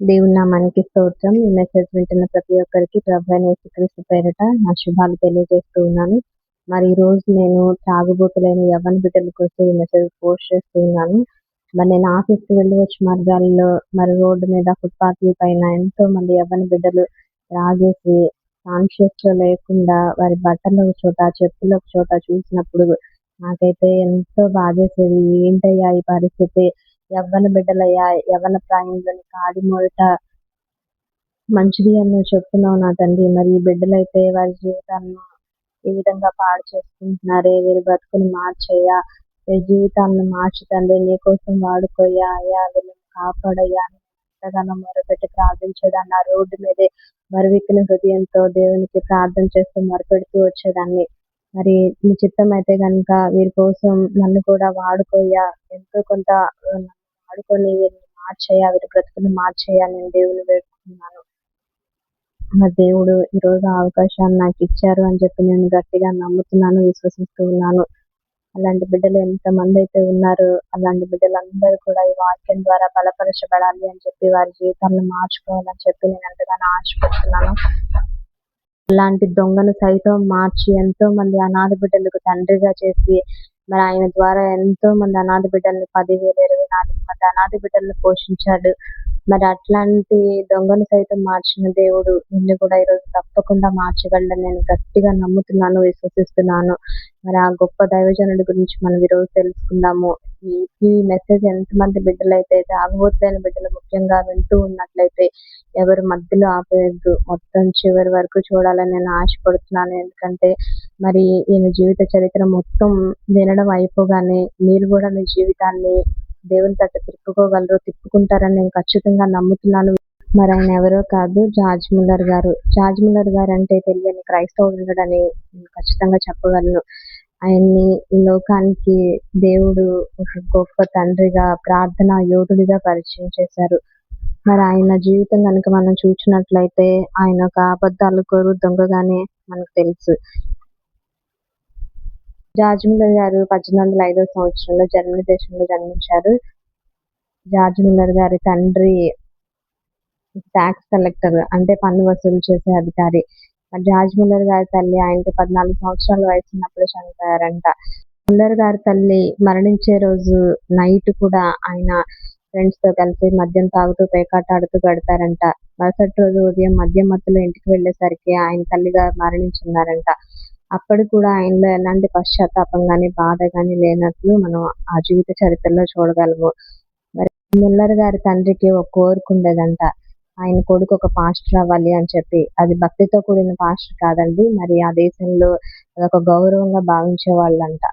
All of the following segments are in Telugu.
దేవుని నామానికి స్తోత్రం. ఈ మెసేజ్ వింటున్న ప్రతి ఒక్కరికి ప్రభువైన యేసుక్రీస్తు పేరిట నా శుభాలు తెలియజేస్తూ ఉన్నాను. మరి ఈ రోజు నేను తాగుబోతులైన యవ్వన బిడ్డల కోసం ఈ మెసేజ్ పోస్ట్ చేస్తూ ఉన్నాను. మరి నేను ఆఫీస్‌కి వెళ్ళి వచ్చే మార్గాల్లో మరి రోడ్డు మీద ఫుట్‌పాత్‌ల పైన ఎంతో మంది యవ్వన బిడ్డలు తాగేసి కాన్షియస్‌లో లేకుండా వారి బట్టలు ఒక చోట, చెప్పులు ఒక చోట చూసినప్పుడు నాకైతే ఎంతో బాధేసేది. ఏంటయ్యా ఈ పరిస్థితి? యవ్వన బిడ్డలయ్యా, యవ్వన ప్రాయంలోని కాడి మొదట మంచిది అని నువ్వు చెప్తున్నావు నా తండ్రి. మరి ఈ బిడ్డలైతే వారి జీవితాలను ఈ విధంగా పాడు చేసుకుంటున్నారే, వీరి బ్రతుకుని మార్చయ్యా, వీరి జీవితాలను మార్చు తండ్రి, నీకోసం వాడుకోయ్యా, అయ్యా వీళ్ళని కాపాడయ్యా అని ఎంతగానో మొరపెట్టి ప్రార్థించేదాన్ని. ఆ రోడ్డు మీదే మరువిక్కిన హృదయంతో దేవునికి ప్రార్థన చేస్తూ మొరపెడుతూ వచ్చేదాన్ని. మరి నీ చిత్తం అయితే గనుక వీరి కోసం నన్ను కూడా వాడుకోయ్యా, ఎంతో కొంత వాడుకొని వీరిని మార్చయ్యా, వీరి బ్రతుకుని మార్చయ్యా నేను దేవుని వేడుకుంటున్నాను. మరి దేవుడు ఈరోజు ఆ అవకాశాన్ని నాకు ఇచ్చారు అని చెప్పి నేను గట్టిగా నమ్ముతున్నాను, విశ్వసిస్తూ ఉన్నాను. అలాంటి బిడ్డలు ఎంతమంది అయితే ఉన్నారో అలాంటి బిడ్డలందరూ కూడా ఈ వాక్యం ద్వారా బలపరచబడాలి అని చెప్పి వారి జీవితాలను మార్చుకోవాలని చెప్పి నేను ఎంతగానో ఆశపడుతున్నాను. అలాంటి దొంగను సైతం మార్చి ఎంతో మంది అనాథ బిడ్డలకు తండ్రిగా చేసి మరి ఆయన ద్వారా ఎంతో మంది అనాథ బిడ్డల్ని 10,024 మంది అనాథ బిడ్డలను పోషించాడు. మరి అట్లాంటి దొంగను సైతం మార్చిన దేవుడు నిన్ను కూడా ఈరోజు తప్పకుండా మార్చగలడని నేను గట్టిగా నమ్ముతున్నాను, విశ్వసిస్తున్నాను. మరి ఆ గొప్ప దైవజనుడి గురించి మనం ఈరోజు తెలుసుకుందాము. ఈ మెసేజ్ ఎంతమంది బిడ్డలైతే తాగుబోతులైన బిడ్డలు ముఖ్యంగా వింటూ ఉన్నట్లయితే ఎవరు మధ్యలో ఆపేయద్దు, మొత్తం చివరి వరకు చూడాలని నేను ఆశపడుతున్నాను. ఎందుకంటే మరి ఈయన జీవిత చరిత్ర మొత్తం వినడం అయిపోగానే మీరు కూడా మీ జీవితాన్ని దేవుని తట్టు తిప్పుకుంటారని నేను ఖచ్చితంగా నమ్ముతున్నాను. మరి ఆయన ఎవరో కాదు, జార్జ్ ముల్లర్ గారు. జార్జ్ ముల్లర్ గారు అంటే తెలియని క్రైస్తవుడు ఉండడని నేను ఖచ్చితంగా చెప్పగలను. ఆయన్ని ఈ లోకానికి దేవుడు ఒక గొప్ప తండ్రిగా, ప్రార్థనా యోధుడిగా పరిచయం చేశారు. మరి ఆయన జీవితం కనుక మనం చూసినట్లయితే ఆయన ఒక అబద్ధాలు కోరు దొంగగానే మనకు తెలుసు. జార్జ్ ముల్లర్ గారు 1805 సంవత్సరంలో జర్మనీ దేశంలో జన్మించారు. జార్జ్ ముల్లర్ గారి తండ్రి ట్యాక్స్ కలెక్టర్, అంటే పన్ను వసూలు చేసే అధికారి. మరి జార్జ్ ముల్లర్ గారి తల్లి ఆయనకి 14 సంవత్సరాల వయసు ఉన్నప్పుడు చనిపోయారంట. ముల్లర్ గారి తల్లి మరణించే రోజు నైట్ కూడా ఆయన ఫ్రెండ్స్ తో కలిసి మద్యం తాగుతూ పేకాట ఆడుతూ గడిపారంట. మరుసటి రోజు ఉదయం మద్యం మత్తులో ఇంటికి వెళ్ళేసరికి ఆయన తల్లిగా మరణించున్నారంట. అప్పుడు కూడా ఆయనలో ఎలాంటి పశ్చాత్తాపం గాని, బాధ గాని లేనట్లు మనం ఆ జీవిత చరిత్రలో చూడగలము. మరి ముల్లర్ గారి తండ్రికి ఒక కోరిక ఉండేదంట, ఆయన కొడుకు ఒక పాస్టర్ అవ్వాలి అని చెప్పి. అది భక్తితో కూడిన పాస్టర్ కాదండి, మరి ఆ దేశంలో అదొక గౌరవంగా భావించే వాళ్ళంట.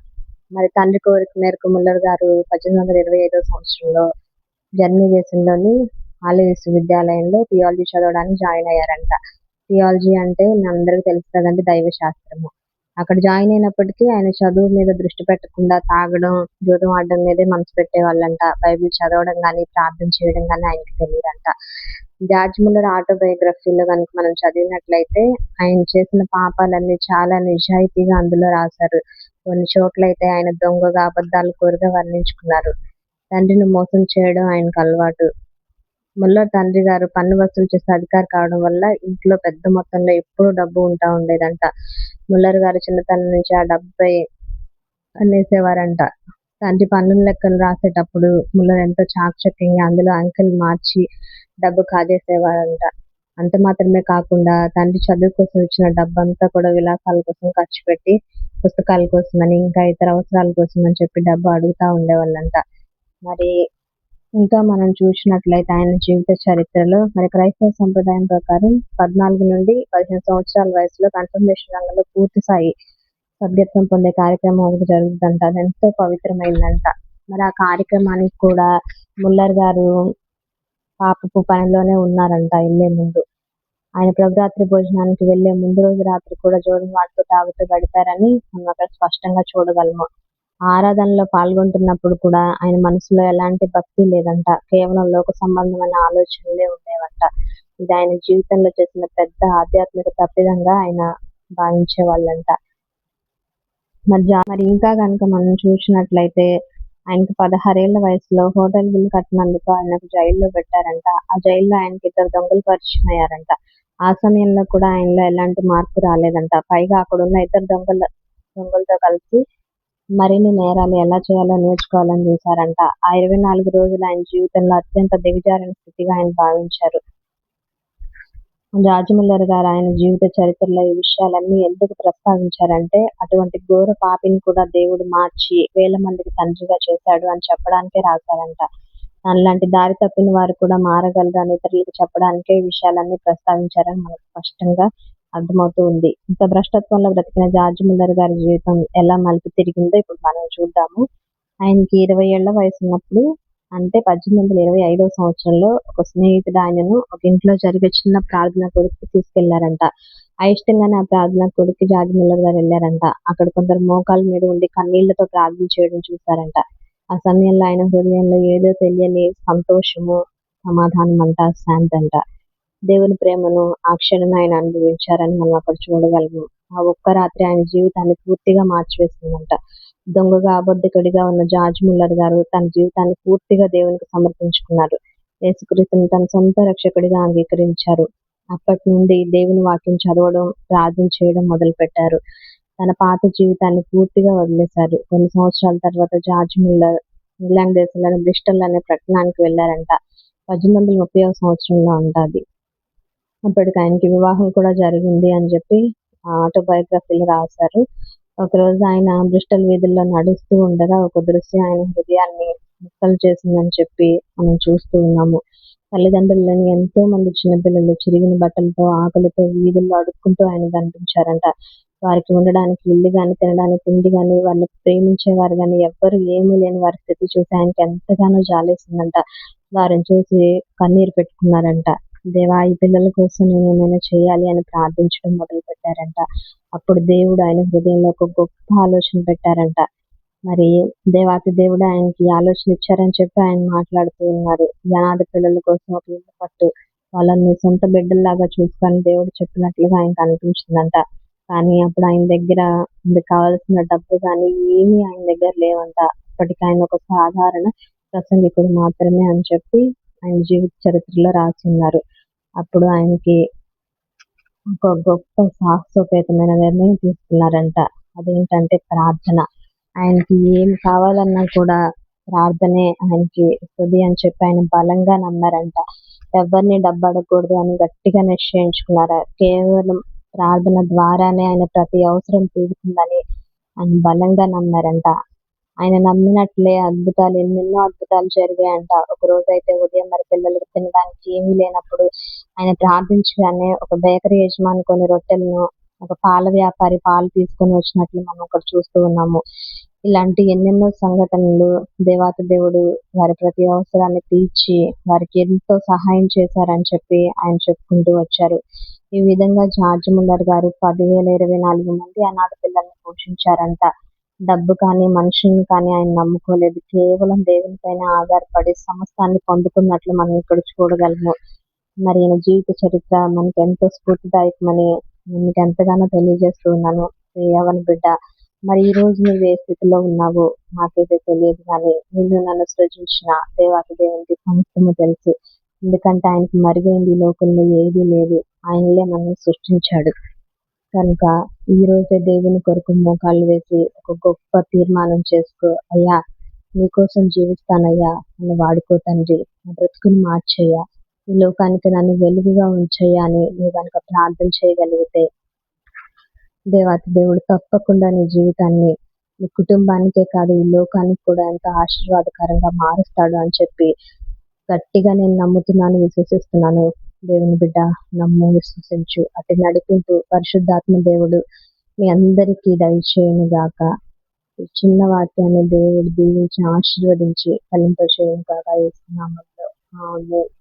మరి తండ్రి కోరిక మేరకు ముల్లర్ గారు 1825 సంవత్సరంలో జర్మనీ దేశంలోని హాలే విశ్వవిద్యాలయంలో థియాలజీ చదవడానికి జాయిన్ అయ్యారంట. థియాలజీ అంటే అందరికీ తెలుసు కదండి, దైవ శాస్త్రము. అక్కడ జాయిన్ అయినప్పటికీ ఆయన చదువు మీద దృష్టి పెట్టకుండా తాగడం, జూదం ఆడడం మీదే మనసు పెట్టేవాళ్ళంట. బైబిల్ చదవడం కానీ, ప్రార్థన చేయడం కానీ ఆయనకి తెలియదంట. జార్జ్ ముల్లర్ ఆటోబయోగ్రఫీలో కనుక మనం చదివినట్లయితే ఆయన చేసిన పాపాలన్నీ చాలా నిజాయితీగా అందులో రాశారు. కొన్ని చోట్ల అయితే ఆయన దొంగగా, అబద్ధాలు కోరుగా వర్ణించుకున్నారు. తండ్రిని మోసం చేయడం ఆయనకు అలవాటు. ముల్లర్ తండ్రి గారు పన్ను వసూలు చేసే అధికారి కావడం వల్ల ఇంట్లో పెద్ద మొత్తంలో ఎప్పుడూ డబ్బు ఉంటా ఉండేదంట. ముల్లర్ గారు చిన్నతనం నుంచి ఆ డబ్బై అనేసేవారంట. తండ్రి పన్నుల లెక్కలు రాసేటప్పుడు ముల్లర్ ఎంతో చాకచక్యంగా అందులో అంకెలు మార్చి డబ్బు కాజేసేవారంట. అంత మాత్రమే కాకుండా తండ్రి చదువు కోసం ఇచ్చిన డబ్బంతా కూడా విలాసాల కోసం ఖర్చు పెట్టి, పుస్తకాల కోసమని, ఇంకా ఇతర అవసరాల కోసం అని చెప్పి డబ్బు అడుగుతా ఉండేవాళ్ళంట. మరి ఇంకా మనం చూసినట్లయితే ఆయన జీవిత చరిత్రలో మరి క్రైస్తవ సంప్రదాయం ప్రకారం 14 నుండి 15 సంవత్సరాల వయసులో కన్ఫర్మేషన్ రంగంలో పూర్తి స్థాయి సభ్యత్వం పొందే కార్యక్రమం ఒకటి జరుగుతుందంట. అది ఎంతో పవిత్రమైందంట. మరి ఆ కార్యక్రమానికి కూడా ముల్లర్ గారు పాపపు పనిలోనే ఉన్నారంట వెళ్ళే ముందు. ఆయన ప్రభురాత్రి భోజనానికి వెళ్లే ముందు రోజు రాత్రి కూడా జోదం ఆడుతూ తాగుతూ గడిపారని మనం అక్కడ స్పష్టంగా చూడగలము. ఆరాధనలో పాల్గొంటున్నప్పుడు కూడా ఆయన మనసులో ఎలాంటి భక్తి లేదంట, కేవలం లోక సంబంధమైన ఆలోచనలే ఉండేవంట. ఇది ఆయన జీవితంలో చేసిన పెద్ద ఆధ్యాత్మిక తప్పిదంగా ఆయన భావించే వాళ్ళంట. మరి ఇంకా కనుక మనం చూసినట్లయితే ఆయనకి 16 ఏళ్ల వయసులో హోటల్ బిల్ కట్టినందుకు ఆయనకు జైల్లో పెట్టారంట. ఆ జైల్లో ఆయనకి ఇద్దరు దొంగలు పరిచయం అయ్యారంట. ఆ సమయంలో కూడా ఆయనలో ఎలాంటి మార్పు రాలేదంట. పైగా అక్కడున్న ఇద్దరు దొంగలతో కలిసి మరిన్ని నేరాలు ఎలా చేయాలో నేర్చుకోవాలని చూశారంట. ఆ 24 రోజులు ఆయన జీవితంలో అత్యంత దిగజారిన స్థితిగా ఆయన భావించారు. రాజమౌళి గారు ఆయన జీవిత చరిత్రలో ఈ విషయాలన్నీ ఎందుకు ప్రస్తావించారంటే, అటువంటి ఘోర పాపిని కూడా దేవుడు మార్చి వేల మందికి తండ్రిగా చేశాడు అని చెప్పడానికే రాశారంట. తనలాంటి దారి తప్పిన వారు కూడా మారగలరు అని ఇతరులకు చెప్పడానికే ఈ విషయాలన్నీ ప్రస్తావించారని మనకు స్పష్టంగా అర్థమవుతూ ఉంది. ఇంత భ్రష్టత్వంలో బ్రతికిన జార్జ్ ముల్లర్ గారి జీవితం ఎలా మలుపు తిరిగిందో ఇప్పుడు మనం చూద్దాము. ఆయనకి 20 ఏళ్ల వయసు ఉన్నప్పుడు, అంటే 1825 సంవత్సరంలో ఒక స్నేహితుడు ఆయనను ఒక ఇంట్లో జరిగే చిన్న ప్రార్థన కొడుకు తీసుకెళ్లారంట. అయిష్టంగానే ఆ ప్రార్థన కొడుకు జార్జ్ ముల్లర్ గారు వెళ్లారంట. అక్కడ కొందరు మోకాళ్ళ మీద ఉండి కన్నీళ్లతో ప్రార్థన చేయడం చూశారంట. ఆ సమయంలో ఆయన హృదయంలో ఏదో తెలియని సంతోషము, సమాధానం అంట, శాంతి అంట. దేవుని ప్రేమను ఆ క్షణమే ఆయన అనుభవించారని మనం అక్కడ చూడగలము. ఆ ఒక్క రాత్రి ఆయన జీవితాన్ని పూర్తిగా మార్చివేసిందంట. దొంగగా అబద్ధికుడిగా ఉన్న జార్జ్ ముల్లర్ గారు తన జీవితాన్ని పూర్తిగా దేవునికి సమర్పించుకున్నారు. యేసుక్రీస్తుని తన సొంత రక్షకుడిగా అంగీకరించారు. అప్పటి నుండి దేవుని వాక్యం చదవడం, ప్రార్థన చేయడం మొదలుపెట్టారు. తన పాత జీవితాన్ని పూర్తిగా వదిలేశారు. కొన్ని సంవత్సరాల తర్వాత జార్జ్ ముల్లర్ ఇంగ్లాండ్ దేశంలోని బ్రిస్టల్ అనే పట్టణానికి వెళ్లారంట. 1830 సంవత్సరంలో అంట అది. అప్పటికి ఆయనకి వివాహం కూడా జరిగింది అని చెప్పి ఆటోబయోగ్రఫీలో రాశారు. ఒకరోజు ఆయన బ్రిస్టల్ వీధుల్లో నడుస్తూ ఉండగా ఒక దృశ్యం ఆయన హృదయాన్ని ముక్కలు చేసిందని చెప్పి మనం చూస్తూ ఉన్నాము. తల్లిదండ్రులు లేని ఎంతో మంది చిన్నపిల్లలు చిరిగిన బట్టలతో, ఆకలితో వీధుల్లో అడుక్కుంటూ ఆయన కనిపించారంట. వారికి ఉండడానికి ఇల్లు గాని, తినడానికి తిండి గాని, వారిని ప్రేమించేవారు గాని ఎవ్వరు ఏమీ లేని వారి స్థితి చూసి ఆయనకి ఎంతగానో జాలేసిందంట. వారిని చూసి కన్నీరు పెట్టుకున్నారంట. దేవా, ఈ పిల్లల కోసం నేను ఏమైనా చేయాలి అని ప్రార్థించడం మొదలు పెట్టారంట. అప్పుడు దేవుడు ఆయన హృదయంలో ఒక గొప్ప ఆలోచన పెట్టారంట. మరి దేవాతి దేవుడు ఆయనకి ఈ ఆలోచన ఇచ్చారని చెప్పి ఆయన మాట్లాడుతూ ఉన్నారు. ఈ అనాథ పిల్లల కోసం ఒక ఇల్లు కట్టు, వాళ్ళని సొంత బిడ్డల్లాగా చూసుకొని దేవుడు చెప్పినట్లుగా ఆయనకు అనిపించిందంట. కానీ అప్పుడు ఆయన దగ్గర అందుకు కావాల్సిన డబ్బు కానీ ఏమీ ఆయన దగ్గర లేవంట. అప్పటికి ఆయన ఒక సాధారణ ప్రసంగికుడు మాత్రమే అని చెప్పి ఆయన జీవిత చరిత్రలో రాసి ఉన్నారు. అప్పుడు ఆయనకి ఒక గొప్ప సాహసోపేతమైన నిర్ణయం తీసుకున్నారంట. అదేంటంటే ప్రార్థన. ఆయనకి ఏం కావాలన్నా కూడా ప్రార్థనే ఆయనకి ఇస్తుంది అని చెప్పి ఆయన బలంగా నమ్మారంట. ఎవరిని డబ్బు అడగకూడదు అని గట్టిగా నిశ్చయించుకున్నారు. కేవలం ప్రార్థన ద్వారానే ఆయన ప్రతి అవసరం తీరుతుందని ఆయన బలంగా నమ్మారంట. ఆయన నమ్మినట్లే అద్భుతాలు, ఎన్నెన్నో అద్భుతాలు జరిగాయంట. ఒక రోజైతే ఉదయం మరి పిల్లలకి తినడానికి ఏమీ లేనప్పుడు ఆయన ప్రార్థించగానే ఒక బేకరీ యజమాని కొన్ని రొట్టెలను, ఒక పాల వ్యాపారి పాలు తీసుకొని వచ్చినట్లు మనం అక్కడ చూస్తూ ఉన్నాము. ఇలాంటి ఎన్నెన్నో సంఘటనలు దేవాతి దేవుడు వారి ప్రతి అవసరాన్ని తీర్చి వారికి ఎంతో సహాయం చేశారని చెప్పి ఆయన చెప్పుకుంటూ వచ్చారు. ఈ విధంగా జార్జ్ ముల్లర్ గారు 10,024 మంది అనాథ పిల్లల్ని పోషించారంట. డబ్బు కానీ, మనుషుల్ని కానీ ఆయన నమ్ముకోలేదు. కేవలం దేవుని పైన ఆధారపడి సమస్తాన్ని పొందుకున్నట్లు మనం ఇక్కడ చూడగలము. మరి ఈయన జీవిత చరిత్ర మనకి ఎంతో స్ఫూర్తిదాయకమని నేను మీకు ఎంతగానో తెలియజేస్తూ ఉన్నాను. యవ్వన బిడ్డ, మరి ఈ రోజు నువ్వు ఏ స్థితిలో ఉన్నావో నాకైతే తెలియదు, కానీ నిన్ను నన్ను సృజించిన దేవాతి దేవునికి సమస్తము తెలుసు. ఎందుకంటే ఆయనకి మరుగైంది ఈ లోకంలో ఏదీ లేదు. ఆయనలే మనల్ని సృష్టించాడు. కనుక ఈ రోజే దేవుని కొరకు మోకాళ్ళు వేసి ఒక గొప్ప తీర్మానం చేసుకో. అయ్యా, నీకోసం జీవిస్తానయ్యా, నన్ను వాడుకో తండ్రి, నా బ్రతుకుని మార్చయ్యా, ఈ లోకానికి నన్ను వెలుగుగా ఉంచయ్యా అని నువ్వు కనుక ప్రార్థన చేయగలిగితే దేవాతి దేవుడు తప్పకుండా నీ జీవితాన్ని, నీ కుటుంబానికే కాదు ఈ లోకానికి కూడా ఎంతో ఆశీర్వాదకరంగా మారుస్తాడు అని చెప్పి గట్టిగా నేను నమ్ముతున్నాను, విశ్వసిస్తున్నాను. దేవుని బిడ్డ, నమ్ము, విశ్వసించు. అటు నడిపింపు పరిశుద్ధాత్మ దేవుడు మీ అందరికీ దయచేయును గాక. ఈ చిన్న వాక్యాన్ని దేవుడు దీవించి ఆశీర్వదించి ఫలింపచేయును గాక. యేసు నామములో ఆమేన్.